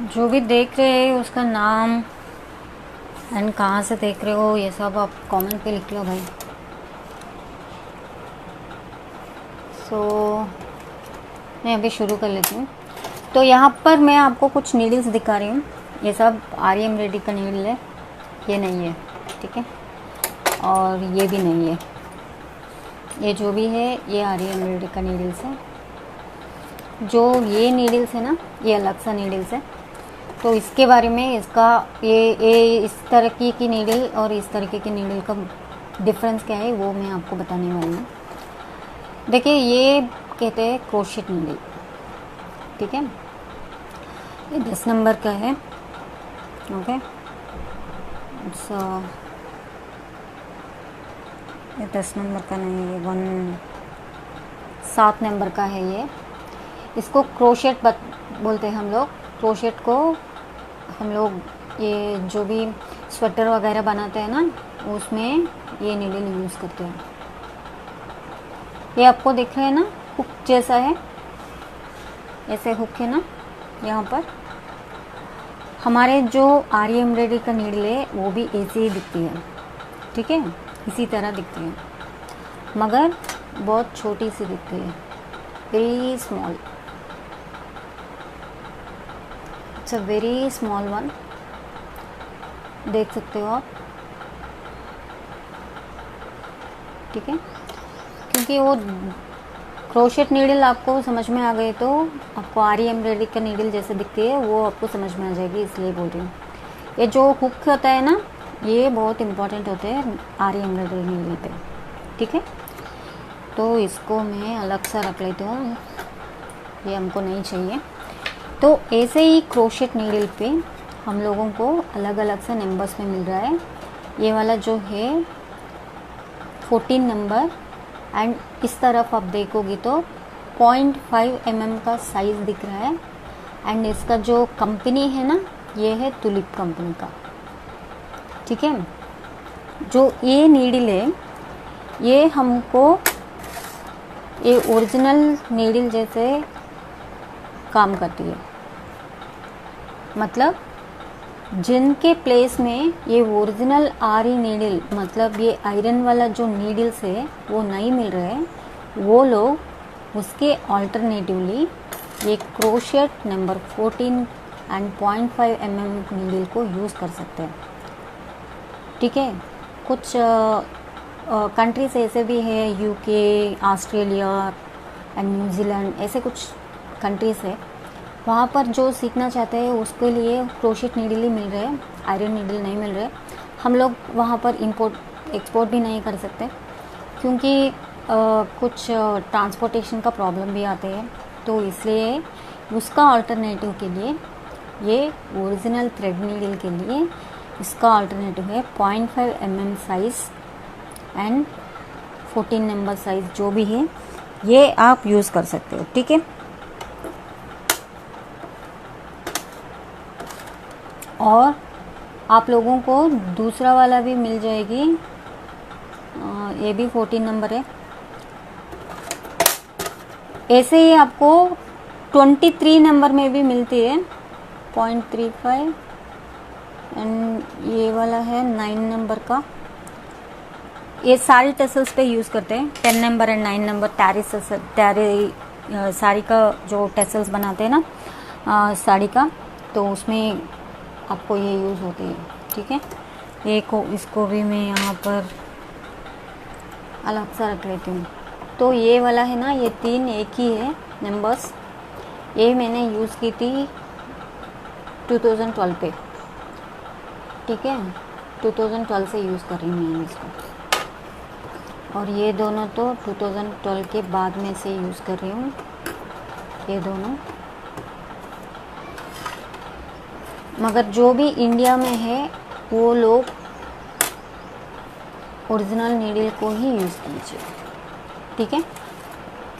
जो भी देख रहे हैं उसका नाम एंड कहाँ से देख रहे हो ये सब आप कमेंट पे लिख लो भाई। मैं अभी शुरू कर लेती हूँ। तो यहाँ पर मैं आपको कुछ नीडल्स दिखा रही हूँ। ये सब आर्यम रेडी का नीडल है, ये नहीं है, ठीक है, और ये भी नहीं है। ये जो भी है ये आर्यम रेडी का नीडल्स है। जो ये नीडल्स है ना, ये अलग सा नीडल्स है। तो इसके बारे में इसका ये इस तरह की नीडल और इस तरीके की नीडल का डिफरेंस क्या है वो मैं आपको बताने वाली हूँ। देखिए, ये कहते हैं क्रोशेट नीडल, ठीक है। ये 10 नंबर का है, ओके। ये 10 नंबर का नहीं, ये 7 नंबर का है। ये इसको क्रोशेट बोलते हैं हम लोग। क्रोशेट को हम लोग ये जो भी स्वेटर वगैरह बनाते हैं ना, उसमें ये नीडल यूज़ करते हैं। ये आपको दिख रहे हैं ना, हुक जैसा है, ऐसे हुक है ना यहाँ पर। हमारे जो आरी एम्ब्रॉयडरी का नीडल है वो भी ऐसे ही दिखती है, ठीक है, इसी तरह दिखती है, मगर बहुत छोटी सी दिखती है, very small. It's a very small one, देख सकते हो आप, ठीक है। क्योंकि वो क्रोशेट नीडल आपको समझ में आ गए तो आपको आरी एम्ब्रॉयडरी का नीडल जैसे दिखती है वो आपको समझ में आ जाएगी, इसलिए बोल रही हूँ। ये जो हुक होता है ना, ये बहुत इम्पोर्टेंट होते हैं आरी एम्ब्रॉयडरी नीडल पे, ठीक है। तो इसको मैं अलग सा रख लेती हूँ, ये हमको नहीं चाहिए। तो ऐसे ही क्रोशेट नीडल पे हम लोगों को अलग अलग से नंबर्स में मिल रहा है। ये वाला जो है 14 नंबर, एंड इस तरफ आप देखोगे तो 0.5 mm का साइज़ दिख रहा है। एंड इसका जो कंपनी है ना, ये है तुलिप कंपनी का, ठीक है। जो ये नीडल है ये हमको ये ओरिजिनल नीडल जैसे काम करती है। मतलब जिनके प्लेस में ये ओरिजिनल आरी नीडल, मतलब ये आयरन वाला जो नीडल्स है वो नहीं मिल रहे हैं, वो लोग उसके ऑल्टरनेटिवली ये crochet number 14 and 0.5 mm needle को यूज़ कर सकते हैं, ठीक है। कुछ कंट्रीज ऐसे भी है, यूके, ऑस्ट्रेलिया एंड न्यूजीलैंड, ऐसे कुछ कंट्रीज़ है, वहाँ पर जो सीखना चाहते हैं उसके लिए क्रोशेट नीडल ही मिल रहे हैं, आयरन नीडल नहीं मिल रहे। हम लोग वहाँ पर इंपोर्ट एक्सपोर्ट भी नहीं कर सकते क्योंकि कुछ ट्रांसपोर्टेशन का प्रॉब्लम भी आते हैं। तो इसलिए उसका अल्टरनेटिव के लिए ये ओरिजिनल थ्रेड नीडल के लिए इसका अल्टरनेटिव है 0.5 mm size and 14 number size जो भी है, ये आप यूज़ कर सकते हो, ठीक है। और आप लोगों को दूसरा वाला भी मिल जाएगी, ये भी 14 नंबर है। ऐसे ही आपको 23 नंबर में भी मिलती है 0.35, एंड ये वाला है 9 नंबर का। ये सारी टसल्स पे यूज़ करते हैं, 10 नंबर एंड 9 नंबर साड़ी का जो टसल्स बनाते हैं ना साड़ी का, तो उसमें आपको ये यूज़ होती है। ठीक है, इसको भी मैं यहाँ पर अलग सा रख लेती हूँ। तो ये वाला है ना, ये 3 एक ही है नंबर्स। ये मैंने यूज़ की थी 2012 पे। ठीक है, 2012 से यूज़ कर रही हूँ मैं इसको। और ये दोनों तो 2012 के बाद में से यूज़ कर रही हूँ, ये दोनों। मगर जो भी इंडिया में है वो लोग ओरिजिनल नीडल को ही यूज़ कीजिए। ठीक है,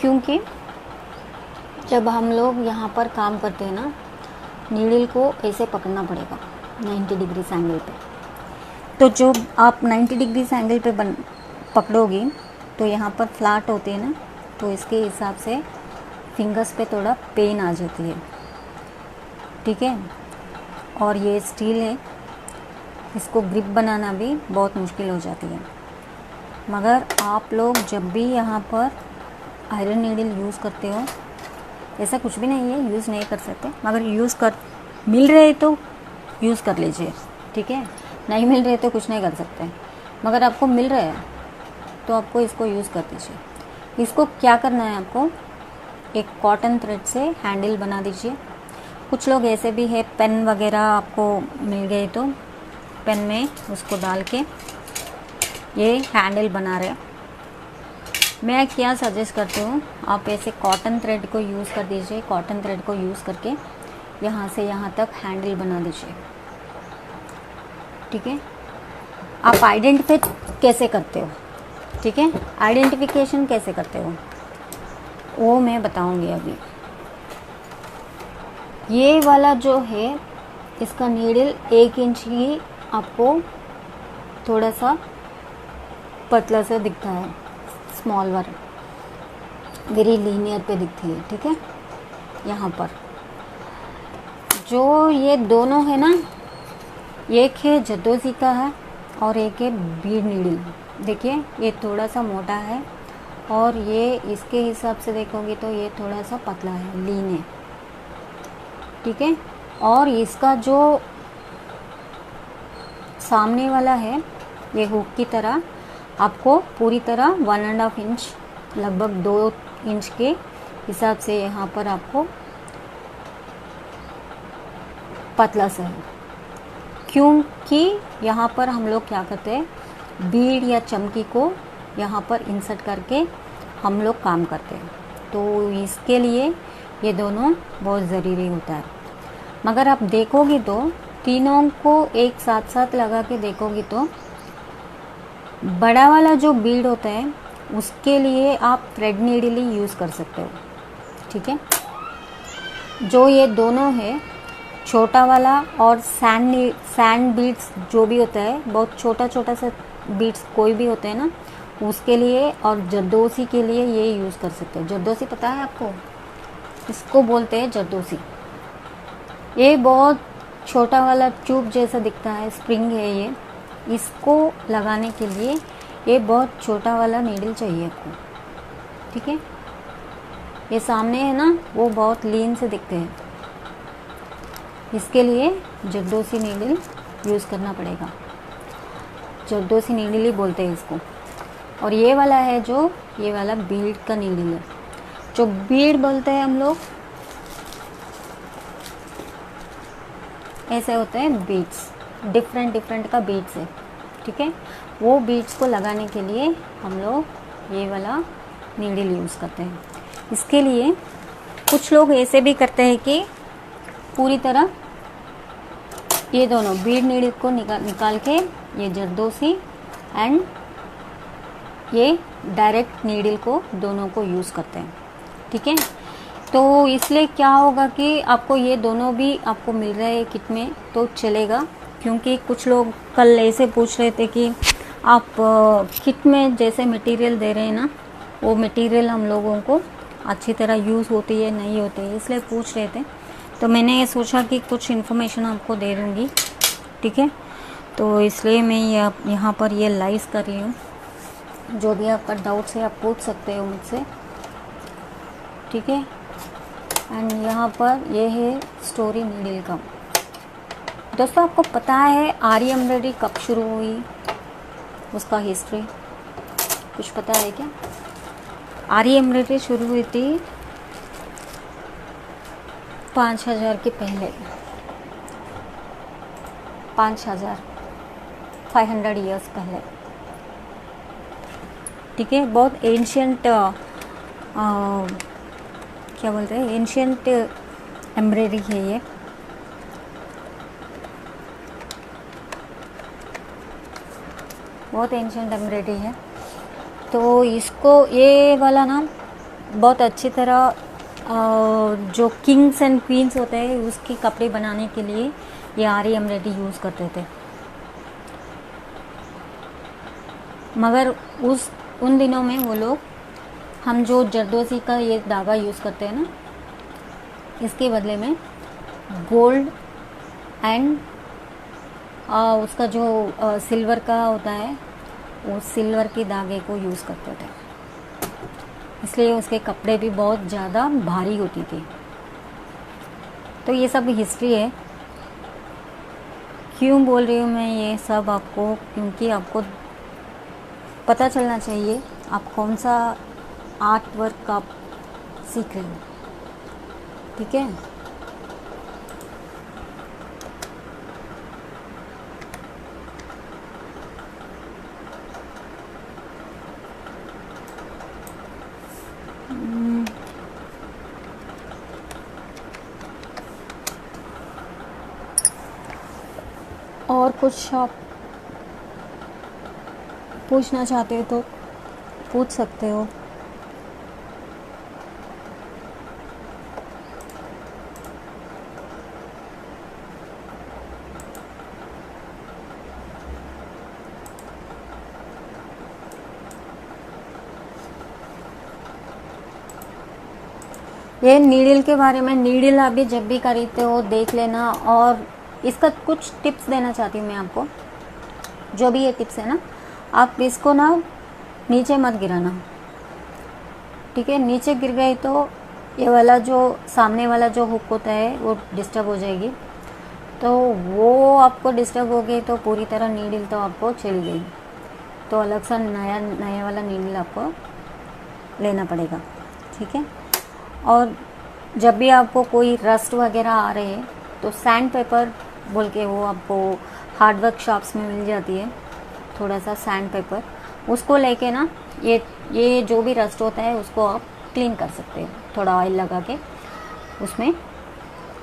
क्योंकि जब हम लोग यहाँ पर काम करते हैं ना, नीडल को ऐसे पकड़ना पड़ेगा 90 डिग्री एंगल पे। तो जो आप 90 डिग्री एंगल पे पकड़ोगी तो यहाँ पर फ्लैट होते हैं ना, तो इसके हिसाब से फिंगर्स पे थोड़ा पेन आ जाती है। ठीक है, और ये स्टील है, इसको ग्रिप बनाना भी बहुत मुश्किल हो जाती है। मगर आप लोग जब भी यहाँ पर आयरन नीडल यूज़ करते हो, ऐसा कुछ भी नहीं है यूज़ नहीं कर सकते, मगर मिल रहे तो यूज़ कर लीजिए। ठीक है, नहीं मिल रहे तो कुछ नहीं कर सकते, मगर आपको मिल रहा है तो आपको इसको यूज़ कर दीजिए। इसको क्या करना है, आपको एक कॉटन थ्रेड से हैंडल बना दीजिए। कुछ लोग ऐसे भी है, पेन वगैरह आपको मिल गए तो पेन में उसको डाल के ये हैंडल बना रहे। मैं क्या सजेस्ट करती हूँ, आप ऐसे कॉटन थ्रेड को यूज़ कर दीजिए। कॉटन थ्रेड को यूज़ करके यहाँ से यहाँ तक हैंडल बना दीजिए। ठीक है, आप आइडेंटिफाई कैसे करते हो, ठीक है, आइडेंटिफिकेशन कैसे करते हो वो मैं बताऊंगी अभी। ये वाला जो है, इसका नीडल 1 इंच ही आपको थोड़ा सा पतला सा दिखता है, स्मॉल वर, वेरी लीनियर पे दिखती है। ठीक है, यहाँ पर जो ये दोनों है ना, एक है जरदोज़ी का है और एक है बीड नीडल। देखिए ये थोड़ा सा मोटा है और ये इसके हिसाब से देखोगे तो ये थोड़ा सा पतला है, लीन है। ठीक है, और इसका जो सामने वाला है, ये हुक की तरह आपको पूरी तरह 1.5 इंच, लगभग 2 इंच के हिसाब से यहाँ पर आपको पतला सा है। क्योंकि यहाँ पर हम लोग क्या करते हैं, बीड या चमकी को यहाँ पर इंसर्ट करके हम लोग काम करते हैं, तो इसके लिए ये दोनों बहुत ज़रूरी होता है। मगर आप देखोगी तो तीनों को एक साथ साथ लगा के देखोगी तो बड़ा वाला जो बीड होता है उसके लिए आप थ्रेड नीडल ही यूज़ कर सकते हो। ठीक है, जो ये दोनों है, छोटा वाला और सैंड बीड्स जो भी होता है, बहुत छोटा छोटा सा बीड्स कोई भी होते हैं ना, उसके लिए, और जरदोसी के लिए ये यूज़ कर सकते हो। जरदोसी पता है आपको, इसको बोलते हैं जरदोसी। ये बहुत छोटा वाला ट्यूब जैसा दिखता है, स्प्रिंग है ये, इसको लगाने के लिए ये बहुत छोटा वाला नीडल चाहिए आपको। ठीक है, ये सामने है ना, वो बहुत लीन से दिखते हैं, इसके लिए जरदोसी नीडल यूज़ करना पड़ेगा। जरदोसी नीडल ही बोलते हैं इसको। और ये वाला है जो, ये वाला बीड का नीडल है, जो बीड बोलते हैं हम लोग, ऐसे होते हैं बीड्स, डिफरेंट का बीड्स है। ठीक है, वो बीड्स को लगाने के लिए हम लोग ये वाला नीडल यूज़ करते हैं। इसके लिए कुछ लोग ऐसे भी करते हैं कि पूरी तरह ये दोनों बीड नीडल को निकाल के ये जरदोसी एंड ये डायरेक्ट नीडल को, दोनों को यूज़ करते हैं। ठीक है, तो इसलिए क्या होगा कि आपको ये दोनों भी आपको मिल रहे हैं किट में तो चलेगा। क्योंकि कुछ लोग कल ऐसे पूछ रहे थे कि आप किट में जैसे मटेरियल दे रहे हैं ना, वो मटेरियल हम लोगों को अच्छी तरह यूज़ होती है नहीं होती है, इसलिए पूछ रहे थे। तो मैंने ये सोचा कि कुछ इन्फॉर्मेशन आपको दे दूँगी। ठीक है, तो इसलिए मैं यहाँ पर ये लाइव कर रही हूँ। जो भी आपका डाउट्स है आप पूछ सकते हो मुझसे। ठीक है, एंड यहाँ पर ये है स्टोरी नीडल का। दोस्तों आपको पता है आरी एम्ब्रॉयडरी कब शुरू हुई, उसका हिस्ट्री कुछ पता है क्या? आरी एम्ब्रॉयडरी शुरू हुई थी 5000 के पहले, 500 ईयर्स पहले, ठीक है। बहुत एंशियंट क्या बोलते हैं, एंशियंट एम्ब्रॉयडरी है ये। बहुत एंशियंट एम्ब्रॉयडरी है। तो इसको ये वाला ना बहुत अच्छी तरह जो किंग्स एंड क्वींस होते हैं उसके कपड़े बनाने के लिए ये आरी एम्ब्रॉयडरी यूज़ करते थे। मगर उन दिनों में वो लोग, हम जो जरदोजी का ये धागा यूज़ करते हैं ना, इसके बदले में गोल्ड एंड उसका जो सिल्वर का होता है वो सिल्वर के धागे को यूज़ करते थे, इसलिए उसके कपड़े भी बहुत ज़्यादा भारी होती थी। तो ये सब हिस्ट्री है। क्यों बोल रही हूँ मैं ये सब आपको, क्योंकि आपको पता चलना चाहिए आप कौन सा आर्ट वर्क आप सीख रहे हो, ठीक है। और कुछ आप पूछना चाहते हो तो पूछ सकते हो। ये नीडल के बारे में, नीडल अभी जब भी खरीदते हो देख लेना। और इसका कुछ टिप्स देना चाहती हूँ मैं आपको। जो भी ये टिप्स है ना, आप इसको ना नीचे मत गिराना, ठीक है। नीचे गिर गई तो ये वाला जो सामने वाला जो हुक होता है वो डिस्टर्ब हो जाएगी। तो वो आपको डिस्टर्ब हो गई तो पूरी तरह नीडल तो आपको चली गई। तो अलग सा नया वाला नीडल आपको लेना पड़ेगा, ठीक है। और जब भी आपको कोई रस्ट वगैरह आ रहे हैं तो सैंड पेपर बोल के वो आपको हार्डवर्क शॉप्स में मिल जाती है, थोड़ा सा सैंड पेपर, उसको लेके ना ये जो भी रस्ट होता है उसको आप क्लीन कर सकते हो। थोड़ा ऑयल लगा के उसमें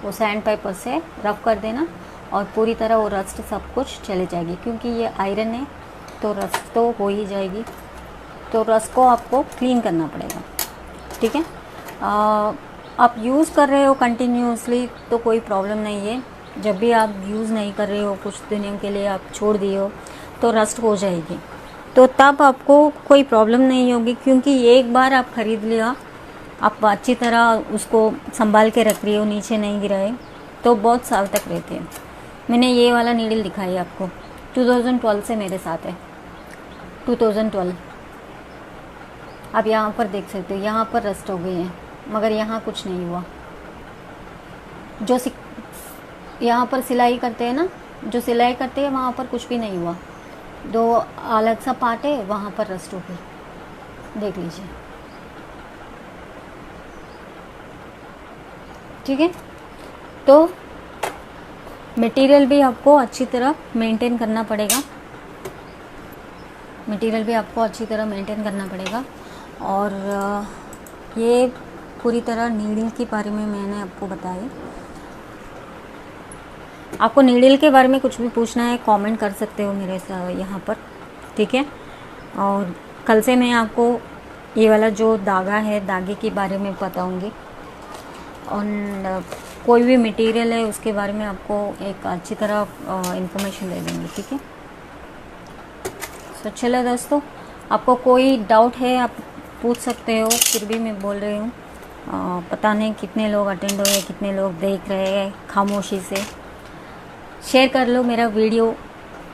वो सैंड पेपर से रफ कर देना और पूरी तरह वो रस्ट सब कुछ चले जाएगी। क्योंकि ये आयरन है तो रस्ट तो हो ही जाएगी। तो रस्ट को आपको क्लीन करना पड़ेगा, ठीक है। आप यूज़ कर रहे हो कंटिन्यूसली तो कोई प्रॉब्लम नहीं है। जब भी आप यूज़ नहीं कर रहे हो, कुछ दिनों के लिए आप छोड़ दिए हो, तो रस्ट हो जाएगी। तो तब आपको कोई प्रॉब्लम नहीं होगी, क्योंकि एक बार आप ख़रीद लिया, आप अच्छी तरह उसको संभाल के रख रही हो, नीचे नहीं गिराए, तो बहुत साल तक रहते हैं। मैंने ये वाला नीडल दिखाई आपको, 2012 से मेरे साथ है, 2012। आप यहाँ पर देख सकते हो, यहाँ पर रस्ट हो गई है, मगर यहाँ कुछ नहीं हुआ। जो यहाँ पर सिलाई करते हैं ना, जो सिलाई करते हैं वहाँ पर कुछ भी नहीं हुआ। दो अलग सा पार्ट है, वहाँ पर रस्ट हो गई, देख लीजिए, ठीक है। तो मटेरियल भी आपको अच्छी तरह मेंटेन करना पड़ेगा, मटेरियल भी आपको अच्छी तरह मेंटेन करना पड़ेगा। और ये पूरी तरह नीडल के बारे में मैंने आपको बताया। आपको नीडल के बारे में कुछ भी पूछना है कमेंट कर सकते हो मेरे यहाँ पर, ठीक है। और कल से मैं आपको ये वाला जो धागा है, धागे के बारे में बताऊँगी। और कोई भी मटेरियल है उसके बारे में आपको एक अच्छी तरह इंफॉर्मेशन दे देंगे, ठीक है। तो चलो दोस्तों, आपको कोई डाउट है आप पूछ सकते हो। फिर भी मैं बोल रही हूँ, पता नहीं कितने लोग अटेंड हुए, कितने लोग देख रहे हैं खामोशी से। शेयर कर लो मेरा वीडियो,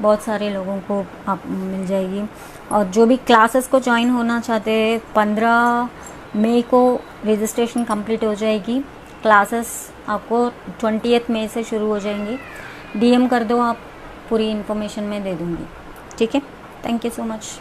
बहुत सारे लोगों को आप मिल जाएगी। और जो भी क्लासेस को ज्वाइन होना चाहते हैं, 15 मई को रजिस्ट्रेशन कंप्लीट हो जाएगी। क्लासेस आपको 20 मई से शुरू हो जाएंगी। डीएम कर दो आप, पूरी इन्फॉर्मेशन मैं दे दूँगी। ठीक है, थैंक यू सो मच।